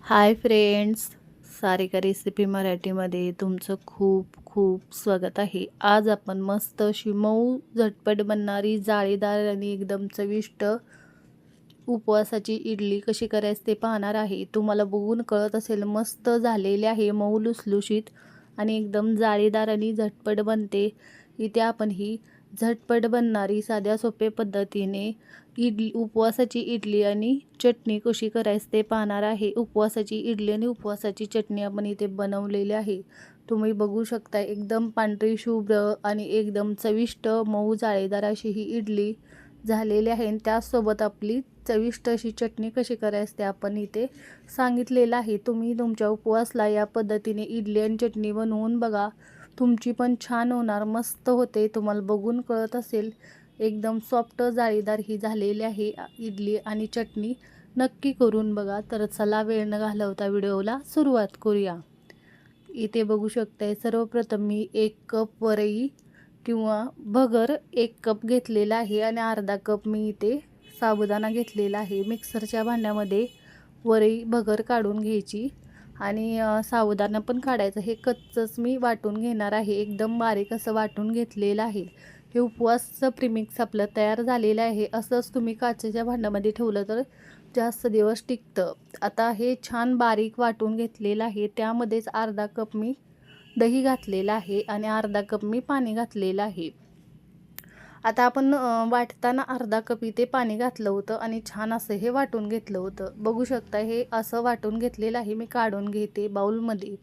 Hi friends, Sarika recipe मराठीमध्ये तुमचं खूप खूप स्वागत आहे। आज आपण मस्त अशी मऊ झटपट बनणारी जाळीदार आणि एकदम चविष्ट उपवासाची इडली कशी करायची ते पाहणार आहे। तुम्हाला बघून कळत असेल मस्त झालेली आहे, मऊ लुसलुशीत आणि एकदम जाळीदार आणि झटपट बनते। इथे आपण ही झटपट बनणारी साध्या सोप्या पद्धतीने उपवासाची इडली आणि चटणी कशी करायची ते पाहणार आहे। उपवासाची इडली आणि उपवासाची चटणी आपण इथे बनवलेली आहे। तुम्ही बघू शकता एकदम पांढरी शुभ्र आणि एकदम चविष्ट मऊ जाळीदार अशी ही इडली झालेली आहे आणि त्यासोबत आपली चविष्ट अशी चटणी कशी करायची ते आपण इथे सांगितलेलं आहे। तुम्ही तुमच्या उपवासला या पद्धतीने इडली आणि चटणी बनवून बघा, तुमची पण छान होणार, मस्त होते। तुम्हाला बघून कळत असेल एकदम सॉफ्ट जाळीदार ही झालेली आहे इडली आणि चटणी। नक्की करून बघा। तर चला वेळ न घालवता व्हिडिओला सुरुवात करूया। इथे बघू शकताय सर्वप्रथम मी 1 कप वरई किंवा भगर 1 कप घेतलेला आहे आणि अर्धा कप मी इथे साबुदाणा घेतलेला आहे। मिक्सरच्या भांड्यामध्ये वरई भगर काढून घ्यायची आणि साबुदाणा पण काढायचं। हे कच्चंच मी वाटून घेणार आहे, एकदम बारीक असं वाटून घेतलेलं आहे। हे उपवासचं प्रीमिक्स आपलं तयार झालेलं आहे। असंच तुम्ही काचेच्या भांड्यामध्ये ठेवलं तर जास्त दिवस टिकतं। आता हे छान बारीक वाटून घेतलेलं आहे, त्यामध्येच अर्धा कप मी दही घातलेलं आहे आणि अर्धा कप मी पाणी घातलेलं आहे। आता आपण वाटताना अर्धा कप इथे पाणी घातलं होतं आणि छान असं हे वाटून घेतलं होतं। बघू शकता हे असं वाटून घेतलेलं आहे। मी काढून घेते बाउलमध्ये।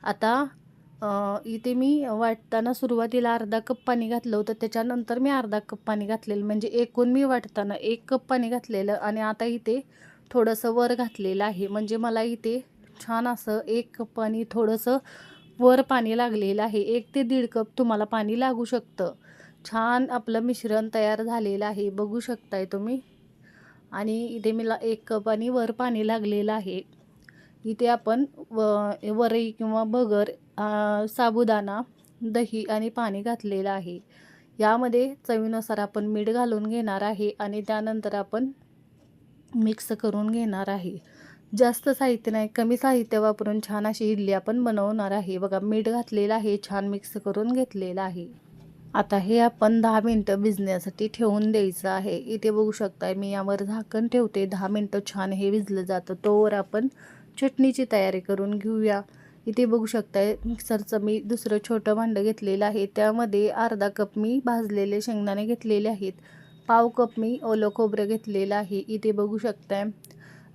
आता इथे मी वाटताना सुरुवातीला अर्धा कप पाणी घातलं होतं, त्याच्यानंतर मी अर्धा कप पाणी घातलेलं, म्हणजे एकूण मी वाटताना 1 कप पाणी घातलेलं आणि आता इथे थोडंसं वर घातलेलं आहे। म्हणजे मला इथे छान असं 1 कप पाणी थोडंसं वर पाणी लागलेलं आहे। 1 ते 1.5 कप तुम्हाला पाणी लागू शकतं। छान आपलं मिश्रण तयार झालेलं आहे, बघू शकताय तुम्ही। आणि इथे मला 1 कप आणि वर पाणी लागलेलं आहे। इथे आपण वरई किंवा भगर, साबुदाणा, दही आणि पाणी घातलेलं आहे। यामध्ये चवीनुसार आपण मीठ घालून घेणार आहे आणि त्यानंतर आपण मिक्स करून घेणार आहे। जास्त साहित्य नाही, कमी साहित्य वापरून छान अशी इडली आपण बनवणार आहे। बघा मीठ घातलेलं आहे, छान मिक्स करून घेतलेलं आहे। आता हे आपण 10 मिनटं भिजण्यासाठी ठेवून द्यायचं आहे। इथे बघू शकताय मी यावर झाकण ठेवते, 10 मिनटं छान हे भिजलं जातं। तोवर आपण चटणीची तयारी करून घेऊया। इथे बघू शकताय मिक्सरचं मी दुसरं छोटं भांडं घेतलेलं आहे, त्यामध्ये अर्धा कप मी भाजलेले शेंगदाणे घेतलेले आहेत, पाव कप मी ओलं खोबरं घेतलेलं आहे। इथे बघू शकताय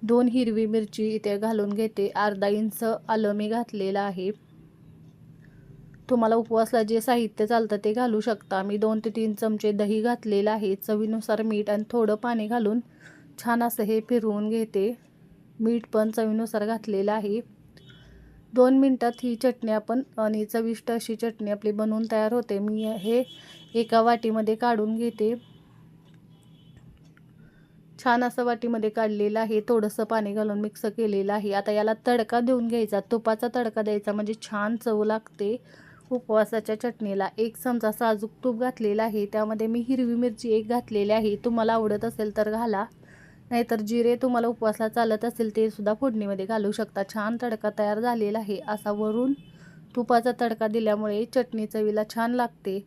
2 हिरवी मिरची इथे घालून घेते, अर्धा इंच आलं मी घातलेलं आहे। तुम्हाला उपवासला जे साहित्य चालतं ते घालू शकता। मी 2 ते 3 चमचे दही घातलेलं आहे, चवीनुसार मीठ आणि थोडं पाणी घालून छान असं हे फिरवून घेते। मीठ पण चवीनुसार घातलेलं आहे। 2 मिनटात ही चटणी आपण आणि चविष्ट अशी चटणी आपली बनवून तयार होते। मी हे एका वाटीमध्ये काढून घेते। छान असं वाटीमध्ये काढलेलं आहे, थोडंसं पाणी घालून मिक्स केलेलं आहे। आता याला तडका देऊन घ्यायचा, तुपाचा तडका द्यायचा, म्हणजे छान चव लागते उपवासाच्या चटणीला। 1 चमचा साजूक तूप घातलेला आहे, त्यामध्ये मी हिरवी मिरची 1 घातलेली आहे। तुम्हाला आवडत असेल तर घाला, नाहीतर जिरे तुम्हाला उपवासला चालत असेल ते सुद्धा फोडणीमध्ये घालू शकता। छान तडका तयार झालेला आहे। असा वरून तुपाचा तडका दिल्यामुळे चटणी चवीला छान लागते।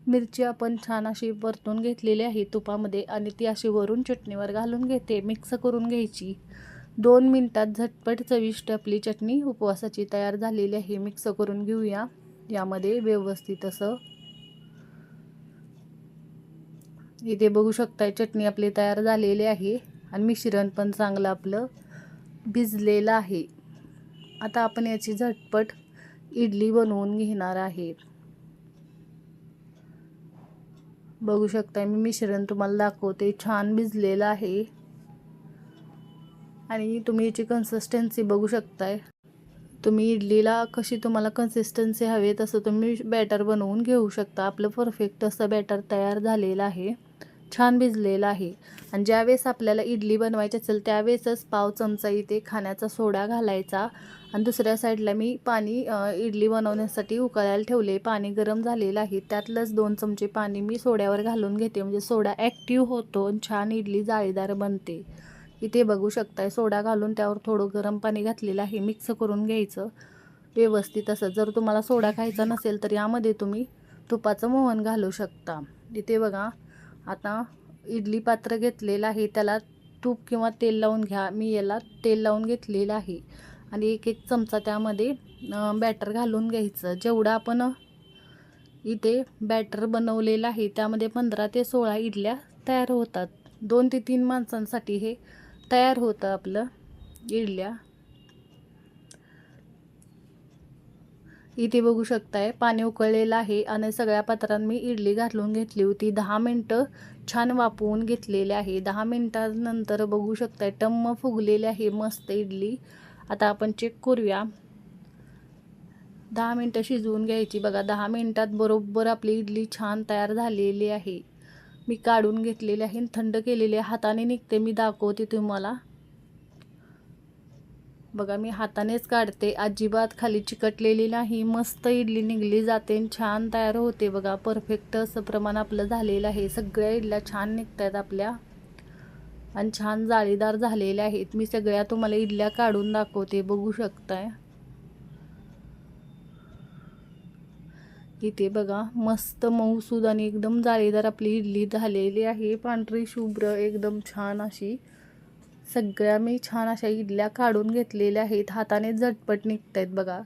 मिरची आपण छान अशी परतून घेतलेली आहे तुपामध्ये आणि ती अशी वरून चटणीवर घालून घेते, मिक्स करून घ्यायची। 2 मिनटात झटपट चविष्ट आपली चटणी उपवासाची तयार झालेली आहे। मिक्स करून घेऊया यामध्ये व्यवस्थित असं। इथे बघू शकताय चटणी आपली तयार झालेली आहे आणि मिश्रण पण चांगलं आपलं भिजलेलं आहे। आता आपण याची झटपट इडली बनवून घेणार आहे। बघू शकताय मी मिश्रण तुम्हाला दाखवते, छान भिजलेलं आहे आणि तुम्ही याची कन्सिस्टन्सी बघू शकताय। तुम्ही इडलीला कशी तुम्हाला कन्सिस्टन्सी हवी तसं तुम्ही बॅटर बनवून घेऊ शकता। आपलं परफेक्ट असं बॅटर तयार झालेलं आहे, छान भिजलेलं आहे। आणि ज्यावेळेस आपल्याला इडली बनवायची असेल त्यावेळेसच पाव चमचा इथे खाण्याचा सोडा घालायचा आणि दुसऱ्या साईडला मी पाणी इडली बनवण्यासाठी उकळायला ठेवले, पाणी गरम झालेलं आहे, त्यातलंच 2 चमचे पाणी मी सोड्यावर घालून घेते, म्हणजे सोडा ॲक्टिव्ह होतो आणि छान इडली जाळीदार बनते। इथे बघू शकताय सोडा घालून त्यावर थोडं गरम पाणी घातलेलं आहे, मिक्स करून घ्यायचं व्यवस्थित असं. जर तुम्हाला सोडा खायचा नसेल तर यामध्ये तुम्ही तुपाचं मोहन घालू शकता. इथे बघा आता इडली पात्र घेतलेलं आहे, त्याला तूप किंवा तेल लावून घ्या. मी याला तेल लावून घेतलेलं आहे आणि एक एक चमचा त्यामध्ये बॅटर घालून घ्यायचं. जेवढं आपण इथे बॅटर बनवलेलं आहे त्यामध्ये 15 ते 16 इडल्या तयार होतात. 2 ते 3 माणसांसाठी हे तयार होतं आपलं इडल्या. इथे बघू शकताय पाणी उकळलेलं आहे आणि सगळ्या पात्रात मी इडली घालून घेतली होती. 10 मिनटं छान वाफवून घेतलेले आहे. 10 मिनटानंतर बघू शकताय टम्म फुगलेले आहे मस्त इडली. आता आपण चेक करूया. 10 मिनटं शिजवून घ्यायची. बघा 10 मिनटात बरोबर आपली इडली छान तयार झालेली आहे. मी काढून घेतलेली आहे, थंड केलेली आहे. हाताने निघते, मी दाखवते तुम्हाला. बघा मी हातानेच काढते, अजिबात खाली चिकटलेली नाही. मस्त इडली निघली जाते, छान तयार होते. बघा परफेक्ट असं प्रमाण आपलं झालेलं आहे. सगळ्या इडल्या छान निघतात आपल्या आणि छान जाळीदार झालेल्या आहेत. मी सगळ्या तुम्हाला इडल्या काढून दाखवते, बघू शकताय. इथे बघा मस्त मऊसूद आणि एकदम जाळीदार आपली इडली झालेली आहे. पांढरी शुभ्र एकदम छान अशी. सगळ्या मी छान अशा इडल्या काढून घेतलेल्या आहेत. हाताने झटपट निघत आहेत बघा.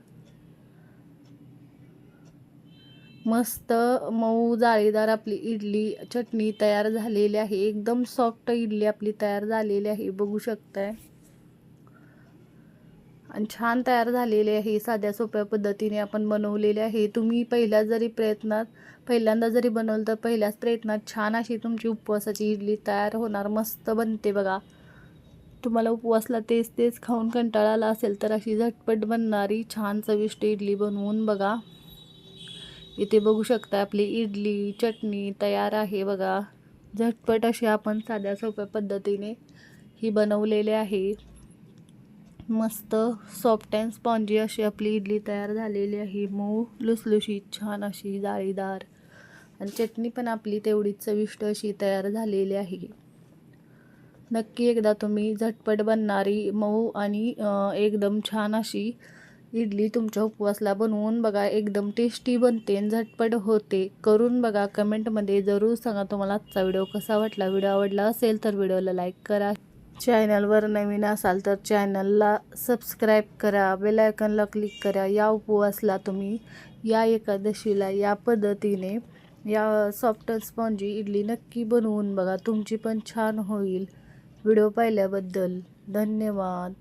मस्त मऊ जाळीदार आपली इडली चटणी तयार झालेली आहे. एकदम सॉफ्ट इडली आपली तयार झालेली आहे, बघू शकताय. आणि छान तयार झालेले आहे. साध्या सोप्या पद्धतीने आपण बनवलेले आहे. तुम्ही पहिल्यांदा जरी बनवलं तर पहिल्याच प्रयत्नात छान अशी तुमची उपवासाची इडली तयार होणार. मस्त बनते बघा. तुम्हाला उपवासला तेच खाऊन कंटाळा आला असेल तर अशी झटपट बनणारी छान चविष्ट इडली बनवून बघा. इथे बघू शकता आपली इडली चटणी तयार आहे बघा. झटपट अशी आपण साध्या सोप्या पद्धतीने ही बनवलेले आहे. मस्त सॉफ्ट अँड स्पॉन्जी अशी आपली इडली तयार झालेली आहे. मऊ लुसलुशीत छान अशी जाळीदार आणि चटणी पण आपली तेवढीच चविष्ट अशी तयार झालेली आहे. नक्की एकदा तुम्ही झटपट बनणारी मऊ आणि एकदम छान अशी इडली तुमच्या उपवासला बनवून बघा. एकदम टेस्टी बनते आणि झटपट होते. करून बघा. कमेंटमध्ये जरूर सांगा तुम्हाला आजचा व्हिडिओ कसा वाटला. व्हिडिओ आवडला असेल तर व्हिडिओला लाईक करा. चॅनलवर नवीन असाल तर चॅनलला सबस्क्राईब करा. बेल आयकॉनला क्लिक करा. या उपवासला तुम्ही या एकादशीला या पद्धतीने या सॉफ्ट स्पॉन्जी इडली नक्की बनवून बघा. तुमची पण छान होईल. व्हिडिओ पाहिल्याबद्दल धन्यवाद.